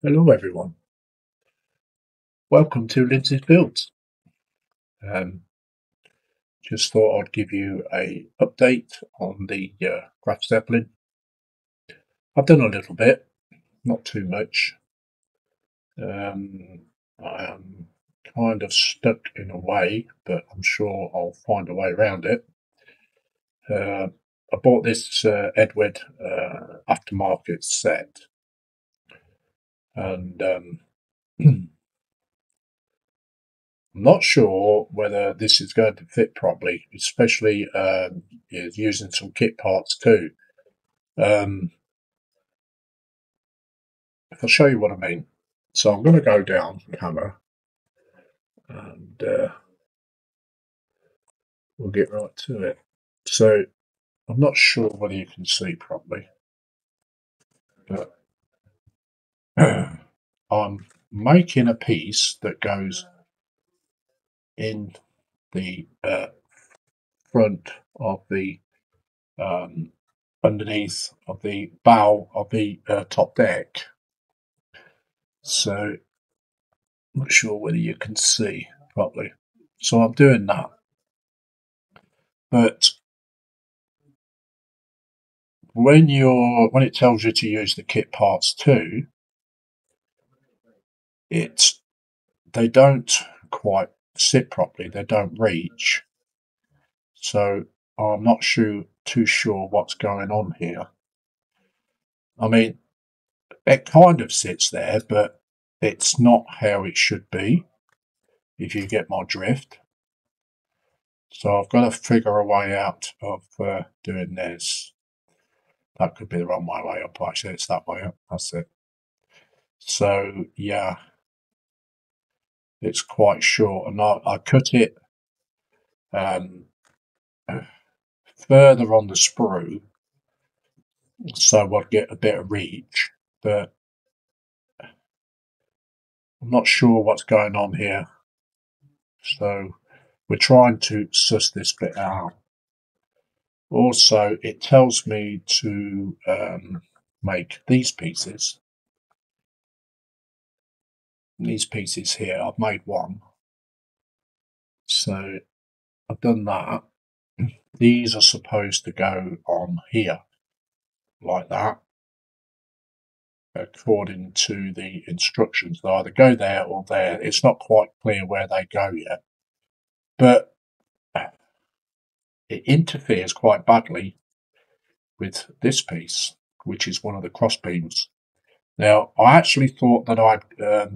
Hello everyone, welcome to Lindsay's Builds. Um, just thought I'd give you a update on the Graf Zepplin. I've done a little bit, not too much. I am kind of stuck in a way, but I'm sure I'll find a way around it. I bought this Edward aftermarket set, and I'm not sure whether this is going to fit properly, especially using some kit parts too. Um, if I show you what I mean, so I'm going to go down the camera and we'll get right to it. So I'm not sure whether you can see properly, but I'm making a piece that goes in the front of the um, underneath of the bow of the top deck. So I'm not sure whether you can see properly. So I'm doing that, but when it tells you to use the kit parts too, it's they don't quite sit properly. They don't reach. So I'm not too sure what's going on here. I mean, it kind of sits there, but it's not how it should be, if you get my drift. So I've got to figure a way out of doing this. That could be the wrong way up. Actually, it's that way up. That's it. So yeah, it's quite short, and I cut it um, further on the sprue, so I'd get a bit of reach. But I'm not sure what's going on here. So we're trying to suss this bit out. Also, it tells me to make these pieces. These pieces here, I've made one. So I've done that. These are supposed to go on here, like that, according to the instructions. They either go there or there. It's not quite clear where they go yet. But it interferes quite badly with this piece, which is one of the cross beams. Now, I actually thought that I'd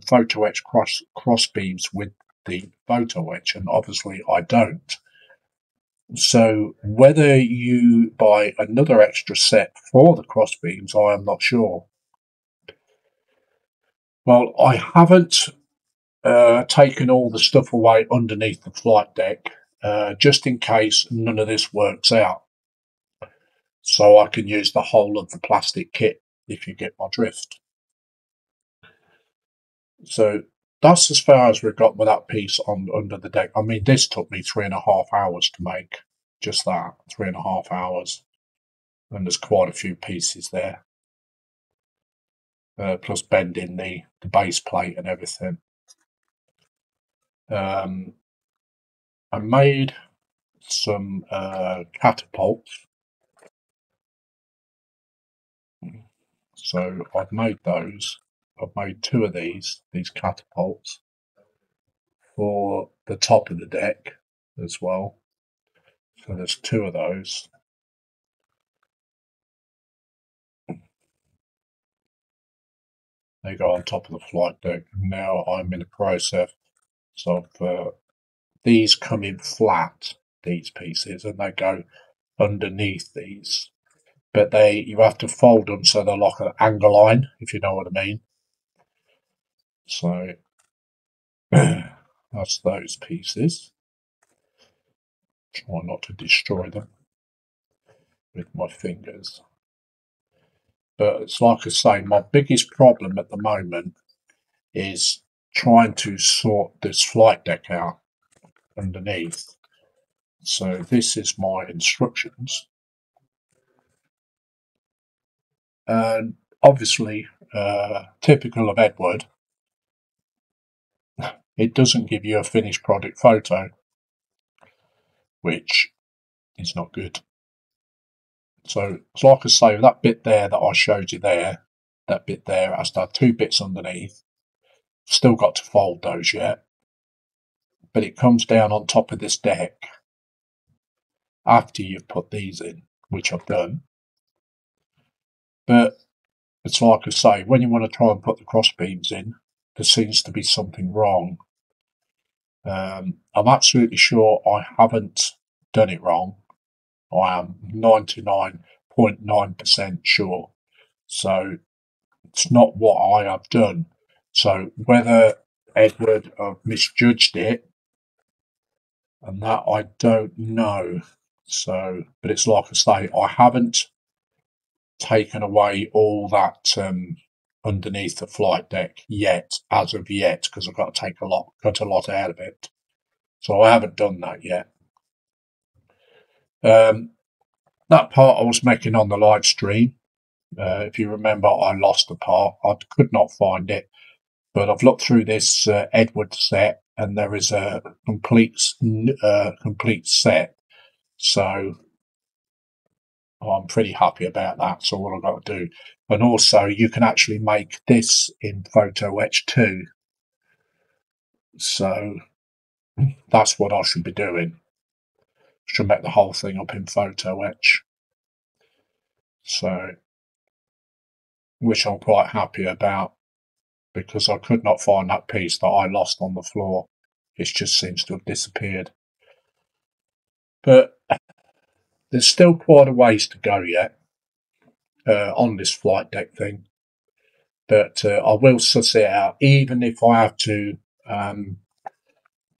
photo etch cross beams with the photo etch, and obviously I don't. So whether you buy another extra set for the cross beams, I am not sure. Well, I haven't taken all the stuff away underneath the flight deck, just in case none of this works out. So I can use the whole of the plastic kit, if you get my drift. So that's as far as we've got with that piece on under the deck. I mean, this took me 3.5 hours to make. Just that, 3.5 hours. And there's quite a few pieces there. Plus bending the base plate and everything. I made some catapults. So I've made those. I've made two of these catapults for the top of the deck as well. So there's two of those. They go on top of the flight deck. Now I'm in the process of these come in flat, these pieces, and they go underneath these. But you have to fold them so they're like an angle line, if you know what I mean. So that's those pieces. Try not to destroy them with my fingers. But it's like I say, my biggest problem at the moment is trying to sort this flight deck out underneath. So this is my instructions. And obviously, typical of Edward, it doesn't give you a finished product photo, which is not good. So, like I say, that bit there that I showed you there, that bit there has to have 2 bits underneath. Still got to fold those yet, but it comes down on top of this deck after you've put these in, which I've done. But it's like I say, when you want to try and put the cross beams in, there seems to be something wrong. I'm absolutely sure I haven't done it wrong. I am 99.9% sure. So it's not what I have done. So whether Edward misjudged it, and that I don't know. So, but it's like I say, I haven't taken away all that underneath the flight deck yet, as of yet, because I've got to cut a lot out of it. So I haven't done that yet. That part I was making on the live stream. If you remember, I lost the part. I could not find it, but I've looked through this Edward set, and there is a complete set. So I'm pretty happy about that. So what I've got to do, and also you can actually make this in Photo Etch too. So that's what I should be doing. Should make the whole thing up in Photo Etch. So, which I'm quite happy about, because I could not find that piece that I lost on the floor. It just seems to have disappeared. But there's still quite a ways to go yet on this flight deck thing. But I will suss it out, even if I have to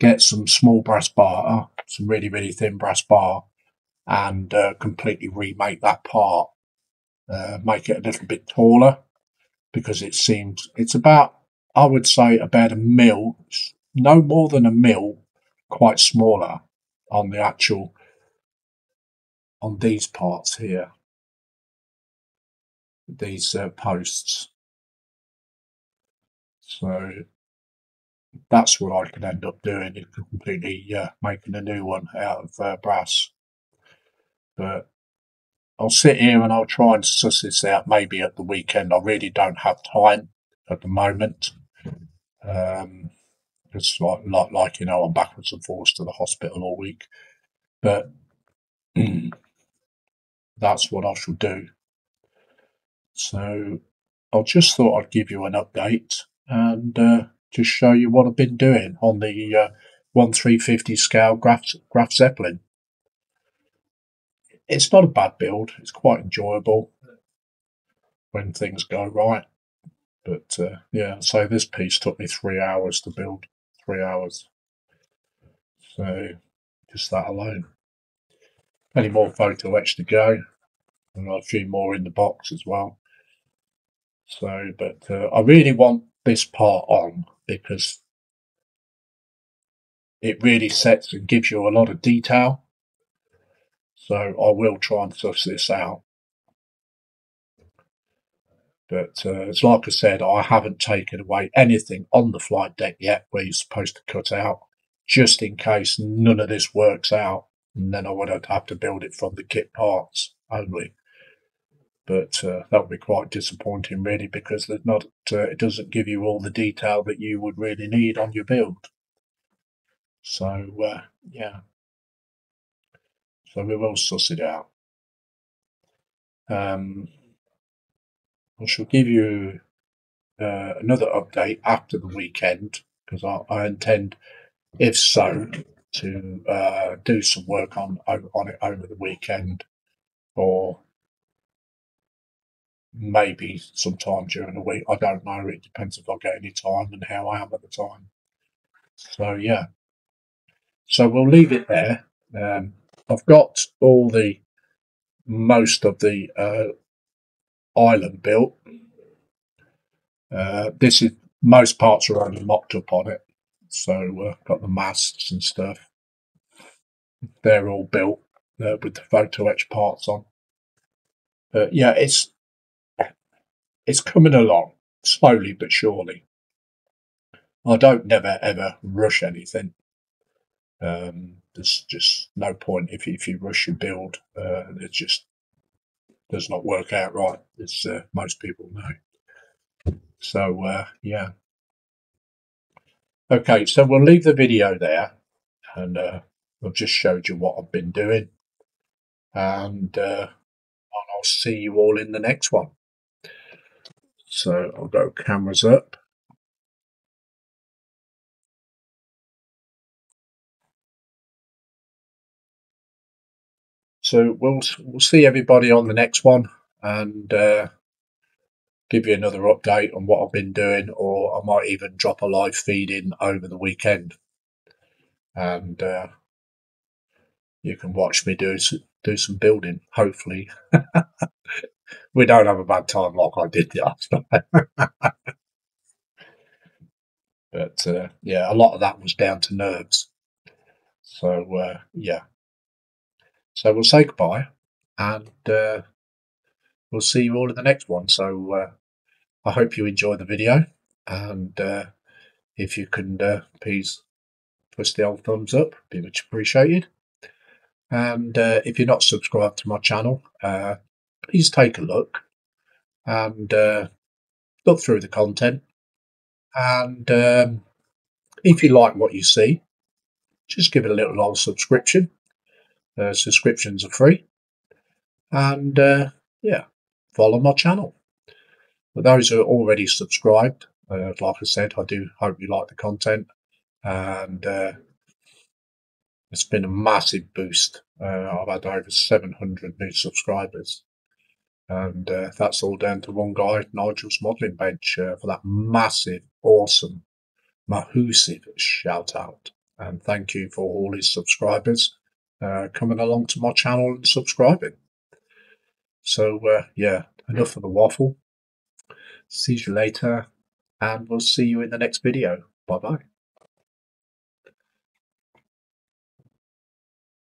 get some small brass bar, some really, really thin brass bar, and completely remake that part, make it a little bit taller, because it's about, I would say, about a mil, no more than a mil, quite smaller on the actual, on these parts here, these posts. So that's what I could end up doing, is completely making a new one out of brass. But I'll sit here and I'll try and suss this out maybe at the weekend. I really don't have time at the moment. It's like I'm backwards and forwards to the hospital all week. But that's what I shall do. So I just thought I'd give you an update and just show you what I've been doing on the 1/350 scale Graf Zepplin. It's not a bad build. It's quite enjoyable when things go right. But yeah, so this piece took me 3 hours to build. 3 hours. So just that alone. Plenty more photo etch to go, and a few more in the box as well. So, but I really want this part on because it really sets and gives you a lot of detail. So I will try and suss this out. But it's like I said, I haven't taken away anything on the flight deck yet where you're supposed to cut out, just in case none of this works out, and then I would have to build it from the kit parts only. But that would be quite disappointing, really, because there's not. It doesn't give you all the detail that you would really need on your build. So yeah, so we will suss it out. I shall give you another update after the weekend, because I intend, if so, to do some work on it over the weekend, or maybe sometime during the week. I don't know. It depends if I get any time and how I am at the time. So yeah. So we'll leave it there. I've got most of the island built. This is most parts are only mocked up on it. So got the masts and stuff. They're all built with the photo etch parts on. But yeah, it's coming along. slowly but surely. I don't never ever rush anything. There's just no point if you rush your build. It just does not work out right, as most people know. So yeah, okay. So we'll leave the video there, and I've just showed you what I've been doing, and I'll see you all in the next one. So I'll go cameras up. So we'll see everybody on the next one, and give you another update on what I've been doing, or I might even drop a live feed in over the weekend, and you can watch me do some building. Hopefully, we don't have a bad time like I did the last time. But yeah, a lot of that was down to nerves. So yeah, so we'll say goodbye, and we'll see you all in the next one. So I hope you enjoy the video, and if you can please push the old thumbs up, be much appreciated. And if you're not subscribed to my channel, please take a look and look through the content. And if you like what you see, just give it a little old subscription. Subscriptions are free. And yeah, follow my channel. For those who are already subscribed, like I said, I do hope you like the content. And it's been a massive boost. I've had over 700 new subscribers. And that's all down to one guy, Nigel's Modelling Bench, for that massive, awesome, mahoosive shout out. And thank you for all his subscribers coming along to my channel and subscribing. So, yeah, enough of the waffle. See you later, and we'll see you in the next video. Bye bye.